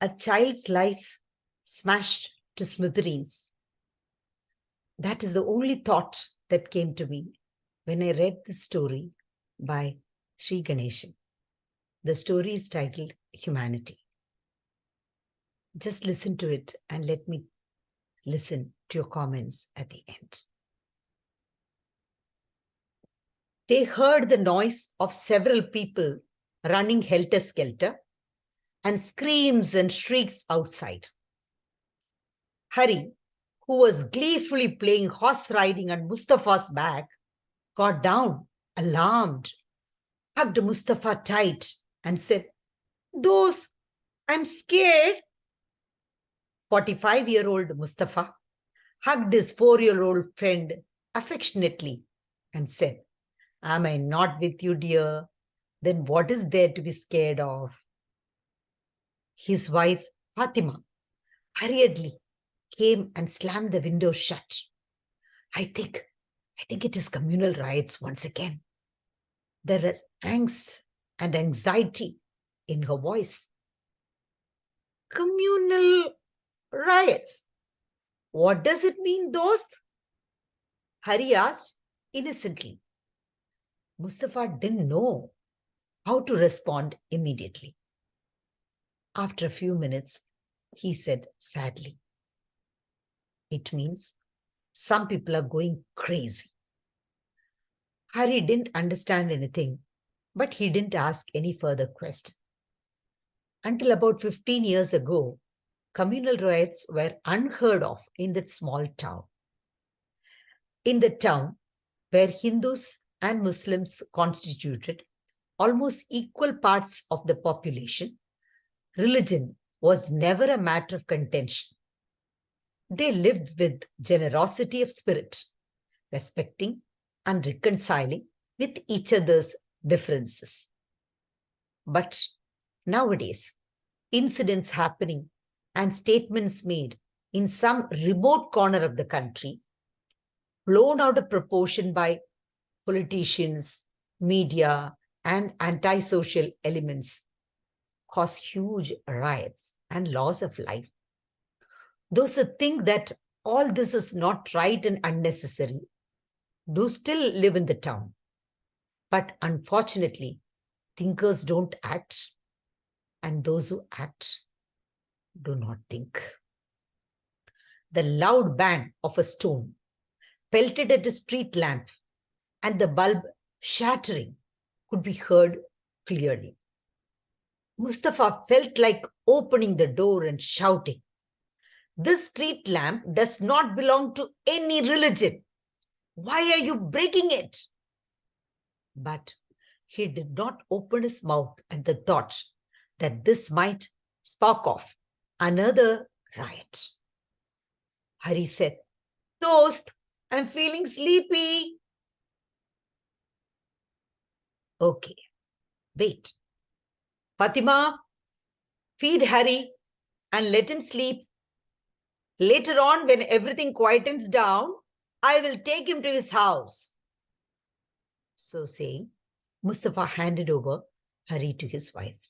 A child's life smashed to smithereens. That is the only thought that came to me when I read the story by Sri Ganesan. The story is titled Humanity. Just listen to it and let me listen to your comments at the end. They heard the noise of several people running helter-skelter and screams and shrieks outside. Hari, who was gleefully playing horse riding on Mustafa's back, got down, alarmed, hugged Mustafa tight and said, "Dost, I'm scared." 45-year-old Mustafa hugged his 4-year-old friend affectionately and said, "Am I not with you, dear? Then what is there to be scared of?" His wife, Fatima, hurriedly came and slammed the window shut. I think it is communal riots once again. There is angst and anxiety in her voice. Communal riots? What does it mean, dost? Hari asked innocently. Mustafa didn't know how to respond immediately. After a few minutes, he said sadly, "It means some people are going crazy." Hari didn't understand anything, but he didn't ask any further question. Until about 15 years ago, communal riots were unheard of in that small town. In the town, where Hindus and Muslims constituted almost equal parts of the population, religion was never a matter of contention. They lived with generosity of spirit, respecting and reconciling with each other's differences. But nowadays, incidents happening and statements made in some remote corner of the country, blown out of proportion by politicians, media, and antisocial elements, cause huge riots and loss of life. Those who think that all this is not right and unnecessary do still live in the town. But unfortunately, thinkers don't act, and those who act do not think. The loud bang of a stone pelted at a street lamp and the bulb shattering could be heard clearly. Mustafa felt like opening the door and shouting, "This street lamp does not belong to any religion. Why are you breaking it?" But he did not open his mouth at the thought that this might spark off another riot. Hari said, "Dost, I'm feeling sleepy." Okay, wait. Fatima, feed Hari and let him sleep. Later on, when everything quietens down, I will take him to his house. So saying, Mustafa handed over Hari to his wife.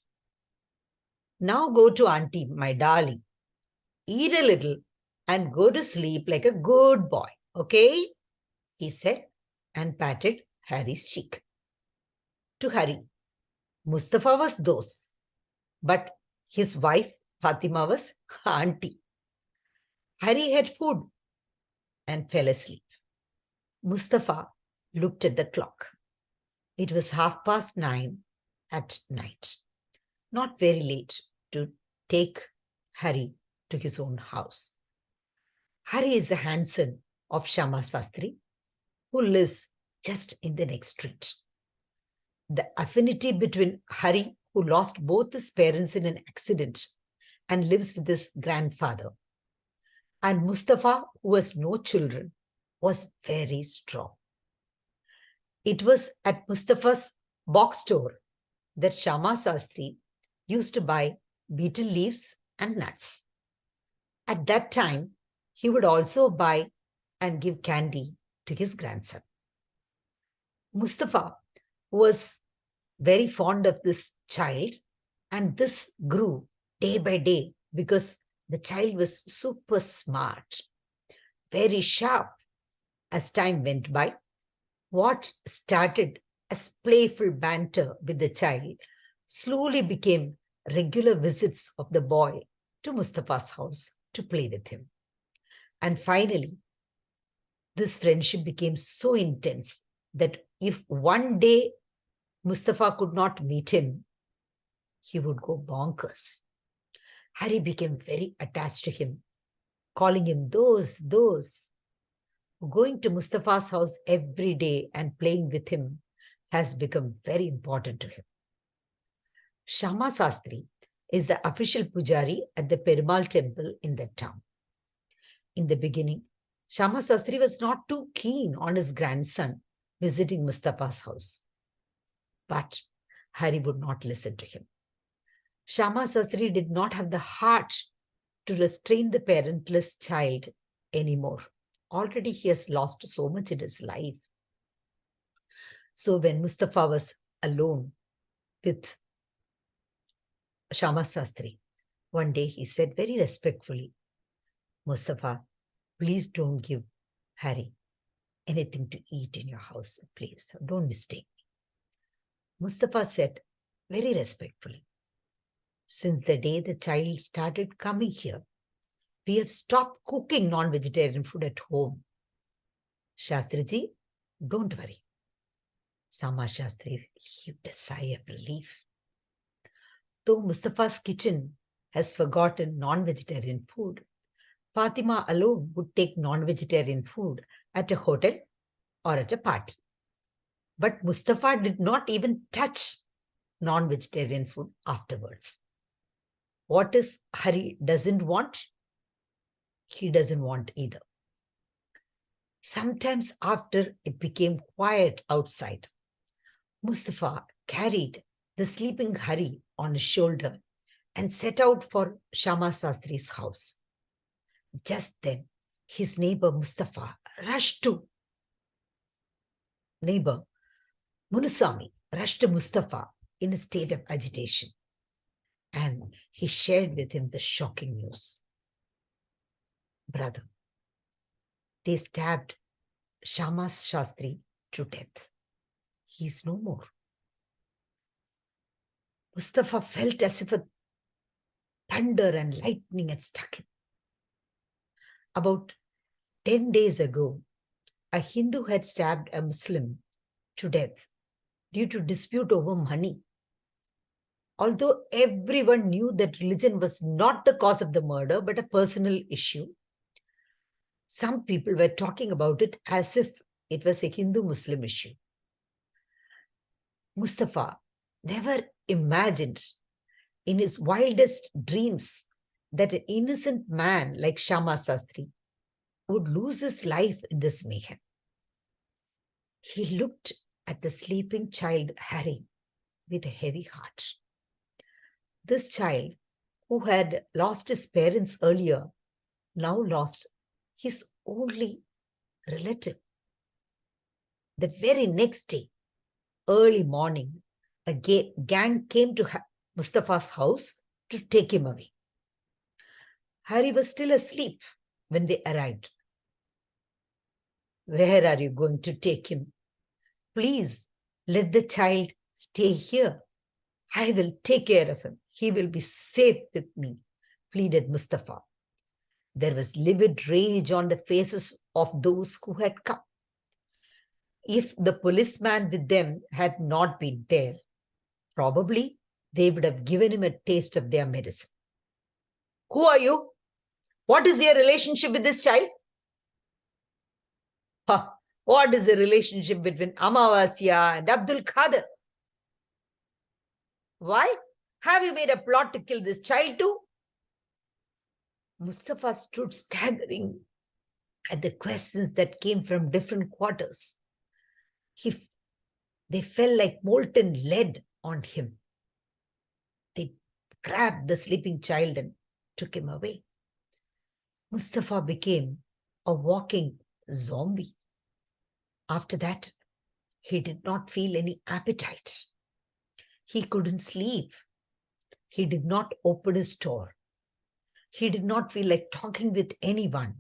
Now go to auntie, my darling. Eat a little and go to sleep like a good boy, okay? He said and patted Hari's cheek. To Hari, Mustafa was dost, but his wife Fatima was auntie. Hari had food and fell asleep. Mustafa looked at the clock. It was 9:30 at night. Not very late to take Hari to his own house. Hari is the grandson of Shama Sastri, who lives just in the next street. The affinity between Hari, who lost both his parents in an accident and lives with his grandfather, and Mustafa, who has no children, was very strong. It was at Mustafa's box store that Shama Sastri used to buy betel leaves and nuts. At that time, he would also buy and give candy to his grandson. Mustafa was very fond of this child, and this grew day by day because the child was super smart, very sharp. As time went by, what started as playful banter with the child slowly became regular visits of the boy to Mustafa's house to play with him. And finally, this friendship became so intense that if one day Mustafa could not meet him, he would go bonkers. Harry became very attached to him, calling him those. Going to Mustafa's house every day and playing with him has become very important to him. Shama Sastri is the official pujari at the Perumal temple in that town. In the beginning, Shama Sastri was not too keen on his grandson visiting Mustafa's house. But Harry would not listen to him. Shama Sastri did not have the heart to restrain the parentless child anymore. Already he has lost so much in his life. So when Mustafa was alone with Shama Sastri, one day he said very respectfully, Mustafa, please don't give Harry anything to eat in your house, please. Don't mistake me. Mustafa said very respectfully, since the day the child started coming here, we have stopped cooking non-vegetarian food at home. Shastriji, don't worry. Sama Shastri heaved a sigh of relief. Though Mustafa's kitchen has forgotten non-vegetarian food, Fatima alone would take non-vegetarian food at a hotel or at a party. But Mustafa did not even touch non-vegetarian food afterwards. What is Hari doesn't want? He doesn't want either. Sometimes after it became quiet outside, Mustafa carried the sleeping Hari on his shoulder and set out for Shama Sastri's house. Just then, his neighbor Mustafa rushed to neighbor Munusami rushed to Mustafa in a state of agitation, and he shared with him the shocking news. Brother, they stabbed Shama Shastri to death. He is no more. Mustafa felt as if a thunder and lightning had struck him. About 10 days ago, a Hindu had stabbed a Muslim to death due to dispute over money. Although everyone knew that religion was not the cause of the murder, but a personal issue, some people were talking about it as if it was a Hindu-Muslim issue. Mustafa never imagined in his wildest dreams that an innocent man like Shama Sastri would lose his life in this mayhem. He looked at the sleeping child Harry with a heavy heart. This child, who had lost his parents earlier, now lost his only relative. The very next day, early morning, a gang came to Mustafa's house to take him away. Harry was still asleep when they arrived. Where are you going to take him? Please let the child stay here. I will take care of him. He will be safe with me, pleaded Mustafa. There was livid rage on the faces of those who had come. If the policeman with them had not been there, probably they would have given him a taste of their medicine. Who are you? What is your relationship with this child? Huh. What is the relationship between Amavasya and Abdul Qadir? Why? Have you made a plot to kill this child too? Mustafa stood staggering at the questions that came from different quarters. They fell like molten lead on him. They grabbed the sleeping child and took him away. Mustafa became a walking zombie. After that, he did not feel any appetite. He couldn't sleep. He did not open his door. He did not feel like talking with anyone.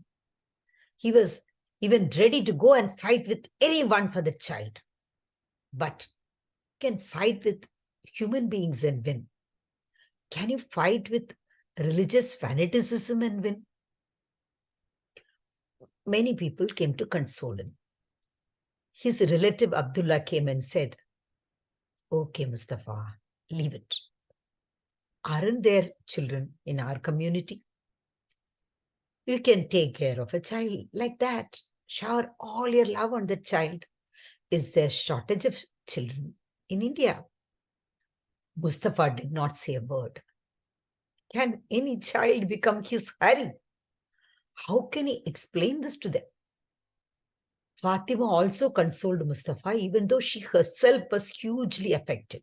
He was even ready to go and fight with anyone for the child. But can fight with human beings and win? Can you fight with religious fanaticism and win? Many people came to console him. His relative Abdullah came and said, "Okay, Mustafa, leave it. Aren't there children in our community? You can take care of a child like that. Shower all your love on the child. Is there shortage of children in India?" Mustafa did not say a word. Can any child become his Hari? How can he explain this to them? Fatima also consoled Mustafa, even though she herself was hugely affected.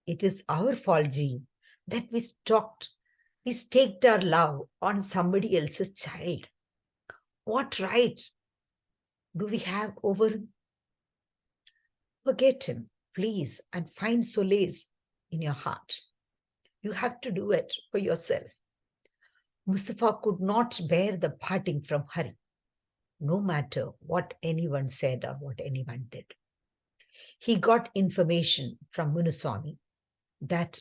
It is our fault, Ji, that we staked our love on somebody else's child. What right do we have over him? Forget him, please, and find solace in your heart. You have to do it for yourself. Mustafa could not bear the parting from Hari, no matter what anyone said or what anyone did. He got information from Munuswami that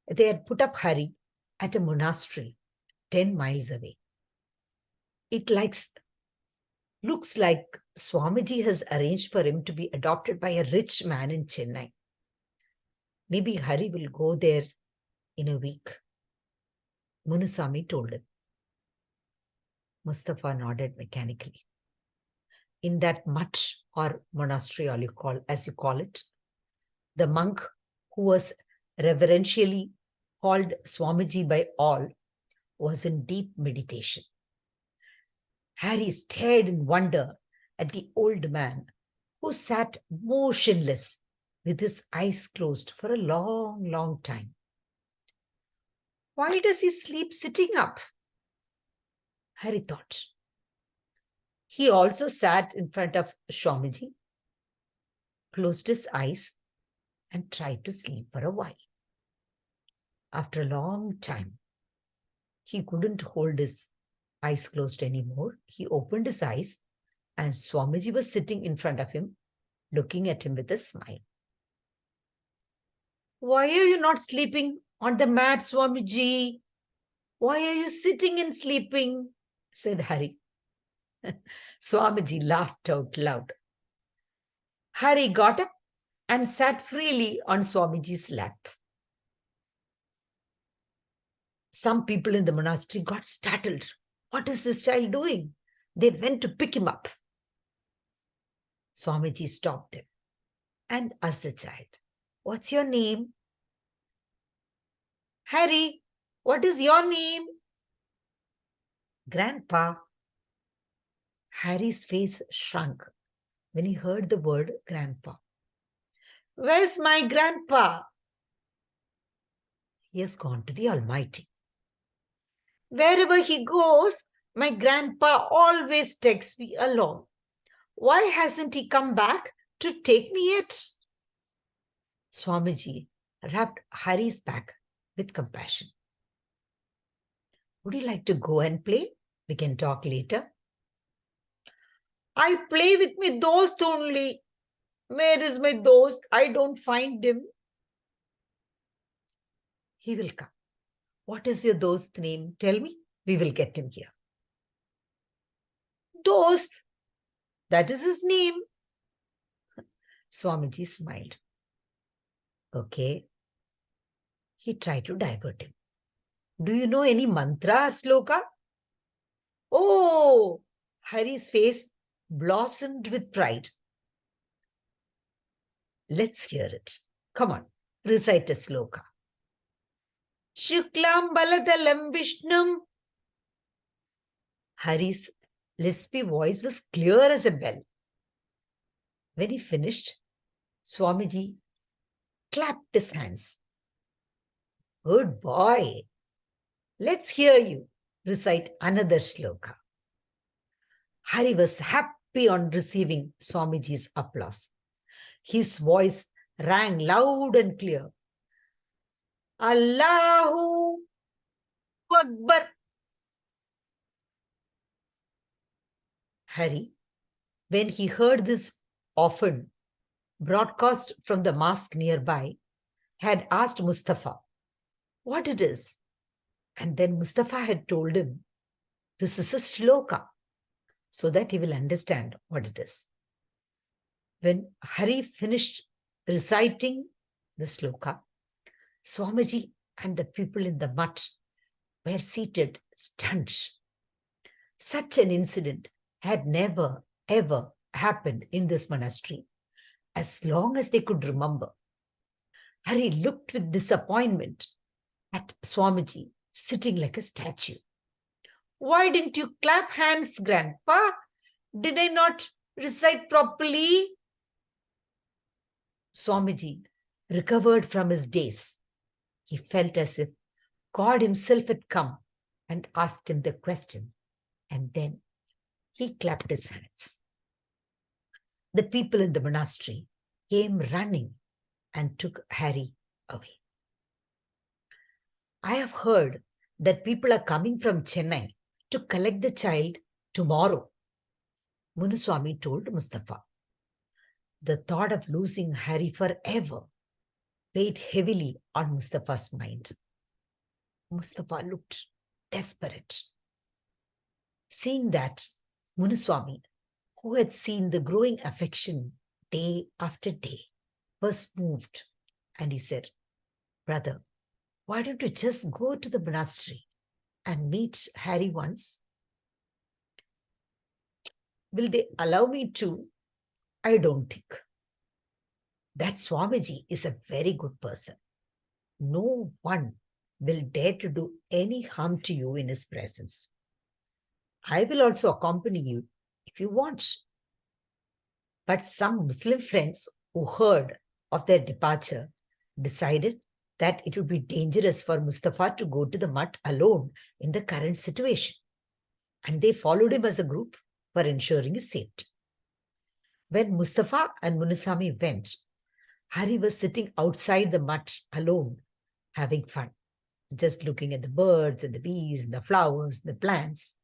they had put up Hari at a monastery 10 miles away. It looks like Swamiji has arranged for him to be adopted by a rich man in Chennai. Maybe Hari will go there in a week. Munuswami told him. Mustafa nodded mechanically. In that mutt or monastery, as you call it, the monk who was reverentially called Swamiji by all was in deep meditation. Harry stared in wonder at the old man who sat motionless with his eyes closed for a long, long time. Why does he sleep sitting up? Harry thought. He also sat in front of Swamiji, closed his eyes, and tried to sleep for a while. After a long time, he couldn't hold his eyes closed anymore. He opened his eyes, and Swamiji was sitting in front of him, looking at him with a smile. Why are you not sleeping on the mat, Swamiji? Why are you sitting and sleeping? Said Hari. Swamiji laughed out loud. Hari got up and sat freely on Swamiji's lap. Some people in the monastery got startled. What is this child doing? They went to pick him up. Swamiji stopped them and asked the child, What's your name? Harry, what is your name? Grandpa. Harry's face shrunk when he heard the word grandpa. Where's my grandpa? He has gone to the Almighty. Wherever he goes, my grandpa always takes me along. Why hasn't he come back to take me yet? Swamiji rubbed Hari's back with compassion. Would you like to go and play? We can talk later. I play with my dost only. Where is my dost? I don't find him. He will come. What is your dost's name? Tell me. We will get him here. Dost. That is his name. Swamiji smiled. Okay. He tried to divert him. Do you know any mantra, Sloka? Oh, Hari's face blossomed with pride. Let's hear it. Come on, recite a sloka. Shuklam baladalam Vishnum. Hari's lispy voice was clear as a bell. When he finished, Swamiji clapped his hands. Good boy. Let's hear you recite another shloka. Hari was happy on receiving Swamiji's applause. His voice rang loud and clear. Allahu Akbar. Harry, when he heard this often broadcast from the mosque nearby, had asked Mustafa what it is. And then Mustafa had told him, this is a shloka, so that he will understand what it is. When Hari finished reciting the shloka, Swamiji and the people in the mutt were seated stunned. Such an incident had never, ever happened in this monastery, as long as they could remember. Hari looked with disappointment at Swamiji sitting like a statue. Why didn't you clap hands, Grandpa? Did I not recite properly? Swamiji recovered from his daze. He felt as if God himself had come and asked him the question, and then he clapped his hands. The people in the monastery came running and took Harry away. I have heard that people are coming from Chennai to collect the child tomorrow, Munuswami told Mustafa. The thought of losing Harry forever weighed heavily on Mustafa's mind. Mustafa looked desperate. Seeing that, Munuswami, who had seen the growing affection day after day, was moved, and he said, Brother, why don't you just go to the monastery and meet Harry once? Will they allow me to? I don't think. That Swamiji is a very good person. No one will dare to do any harm to you in his presence. I will also accompany you if you want. But some Muslim friends who heard of their departure decided that it would be dangerous for Mustafa to go to the mutt alone in the current situation. And they followed him as a group for ensuring his safety. When Mustafa and Munusami went, Hari was sitting outside the mutt alone, having fun, just looking at the birds and the bees and the flowers and the plants.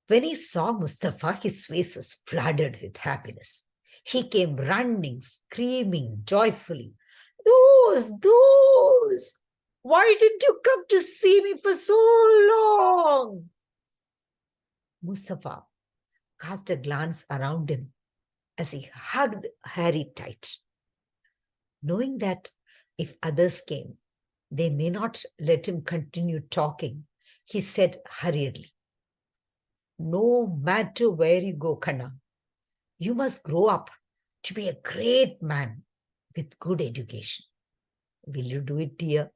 When he saw Mustafa, his face was flooded with happiness. He came running, screaming joyfully, Those! Why didn't you come to see me for so long? Mustafa cast a glance around him as he hugged Harry tight. Knowing that if others came, they may not let him continue talking, he said hurriedly, No matter where you go, Kanna, you must grow up to be a great man with good education. Will you do it, dear?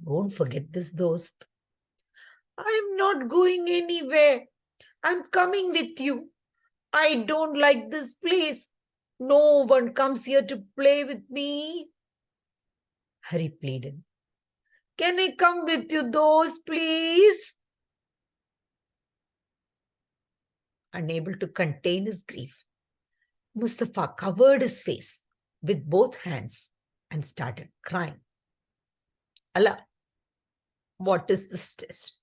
Don't forget this, dost. I'm not going anywhere. I'm coming with you. I don't like this place. No one comes here to play with me. Hari pleaded. Can I come with you, dost, please? Unable to contain his grief, Mustafa covered his face with both hands and started crying. Allah, what is this test?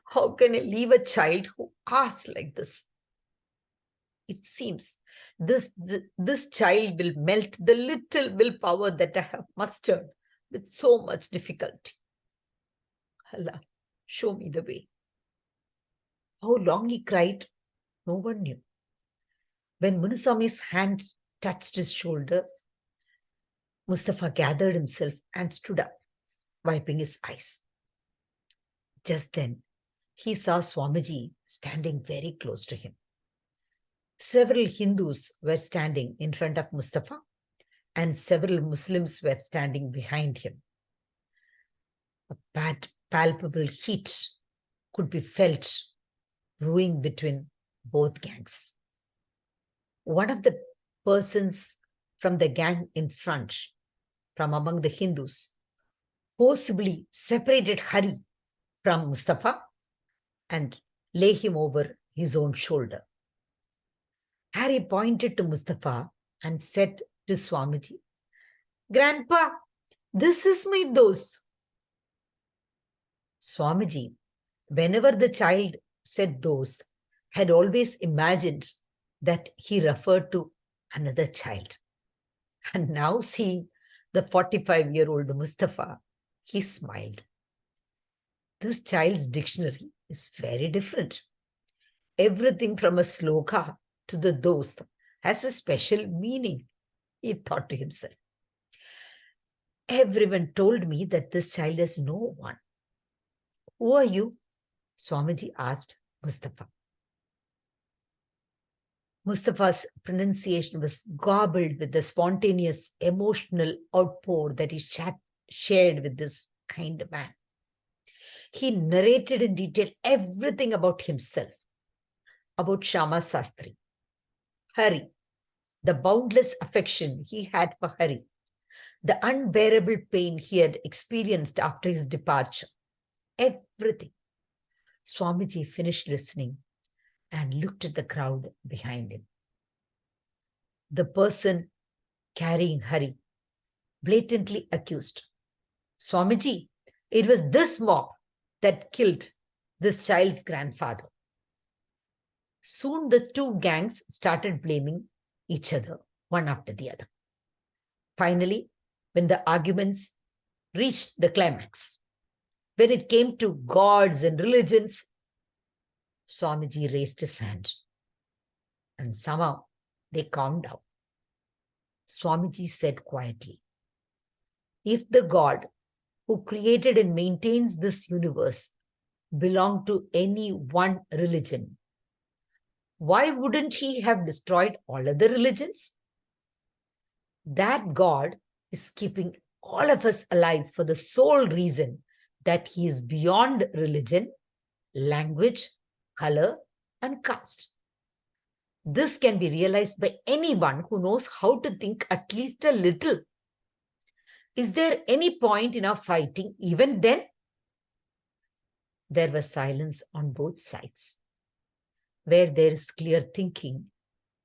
How can I leave a child who asks like this? It seems this child will melt the little willpower that I have mustered with so much difficulty. Allah, show me the way. How long he cried, no one knew. When Munusami's hand touched his shoulders, Mustafa gathered himself and stood up, wiping his eyes. Just then, he saw Swamiji standing very close to him. Several Hindus were standing in front of Mustafa, and several Muslims were standing behind him. A bad, palpable heat could be felt brewing between both gangs. One of the persons from the gang in front, from among the Hindus, forcibly separated Hari from Mustafa and lay him over his own shoulder. Hari pointed to Mustafa and said to Swamiji, Grandpa, this is my dost. Swamiji, whenever the child said those, had always imagined that he referred to another child. And now seeing the 45-year-old Mustafa, he smiled. This child's dictionary is very different. Everything from a sloka to the dost has a special meaning, he thought to himself. Everyone told me that this child has no one. Who are you? Swamiji asked Mustafa. Mustafa's pronunciation was gobbled with the spontaneous emotional outpour that he shared with this kind man. He narrated in detail everything about himself, about Shama Sastri, Hari, the boundless affection he had for Hari, the unbearable pain he had experienced after his departure, everything. Swamiji finished listening and looked at the crowd behind him. The person carrying Hari blatantly accused, Swamiji, it was this mob that killed this child's grandfather. Soon the two gangs started blaming each other, one after the other. Finally, when the arguments reached the climax, when it came to gods and religions, Swamiji raised his hand and somehow they calmed down. Swamiji said quietly, if the God who created and maintains this universe belonged to any one religion, why wouldn't he have destroyed all other religions? That God is keeping all of us alive for the sole reason that he is beyond religion, language, color, and caste. This can be realized by anyone who knows how to think at least a little. Is there any point in our fighting even then? There was silence on both sides. Where there is clear thinking,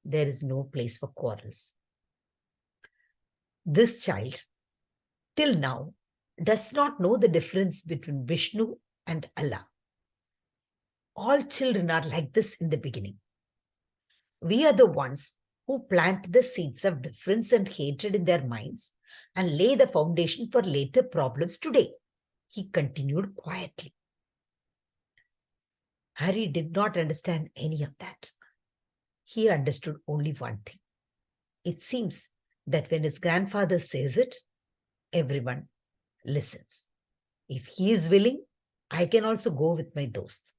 there is no place for quarrels. This child, till now, does not know the difference between Vishnu and Allah. All children are like this in the beginning. We are the ones who plant the seeds of difference and hatred in their minds and lay the foundation for later problems today, he continued quietly. Hari did not understand any of that. He understood only one thing. It seems that when his grandfather says it, everyone listens. If he is willing, I can also go with my dost.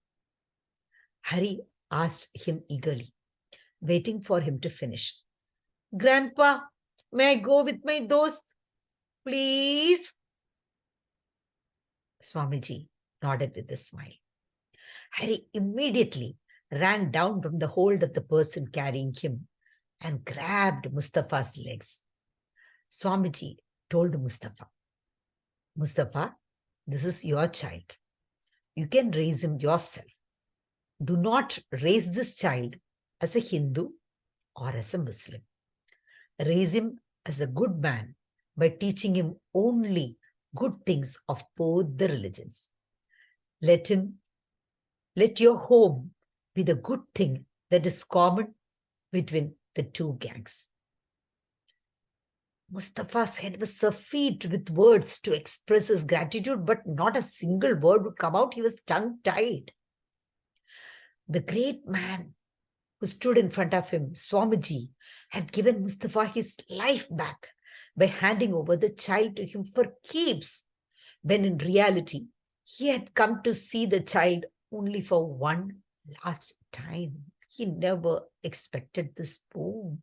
Hari asked him eagerly, waiting for him to finish. Grandpa, may I go with my dost? Please? Swamiji nodded with a smile. Hari immediately ran down from the hold of the person carrying him and grabbed Mustafa's legs. Swamiji told Mustafa, Mustafa, this is your child. You can raise him yourself. Do not raise this child as a Hindu or as a Muslim. Raise him as a good man by teaching him only good things of both the religions. Let your home be the good thing that is common between the two gangs. Mustafa's head was suffused with words to express his gratitude, but not a single word would come out. He was tongue-tied. The great man who stood in front of him, Swamiji, had given Mustafa his life back by handing over the child to him for keeps, when in reality, he had come to see the child only for one last time. He never expected this boon.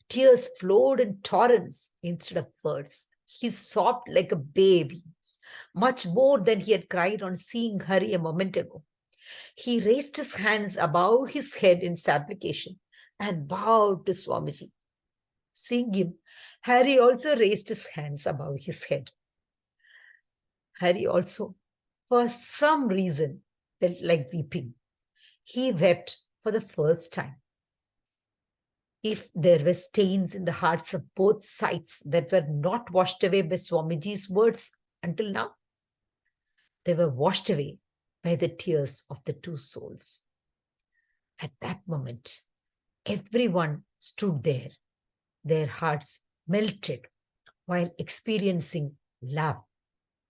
Tears flowed in torrents instead of words. He sobbed like a baby, much more than he had cried on seeing Hari a moment ago. He raised his hands above his head in supplication and bowed to Swamiji. Seeing him, Hari also raised his hands above his head. Hari also, for some reason, felt like weeping. He wept for the first time. If there were stains in the hearts of both sides that were not washed away by Swamiji's words until now, They were washed away by the tears of the two souls. At that moment, everyone stood there, their hearts melted while experiencing love,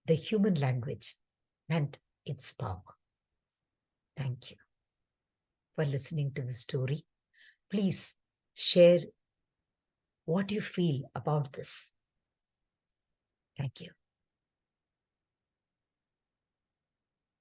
the human language, and its power. Thank you for listening to the story. Please share what you feel about this. Thank you.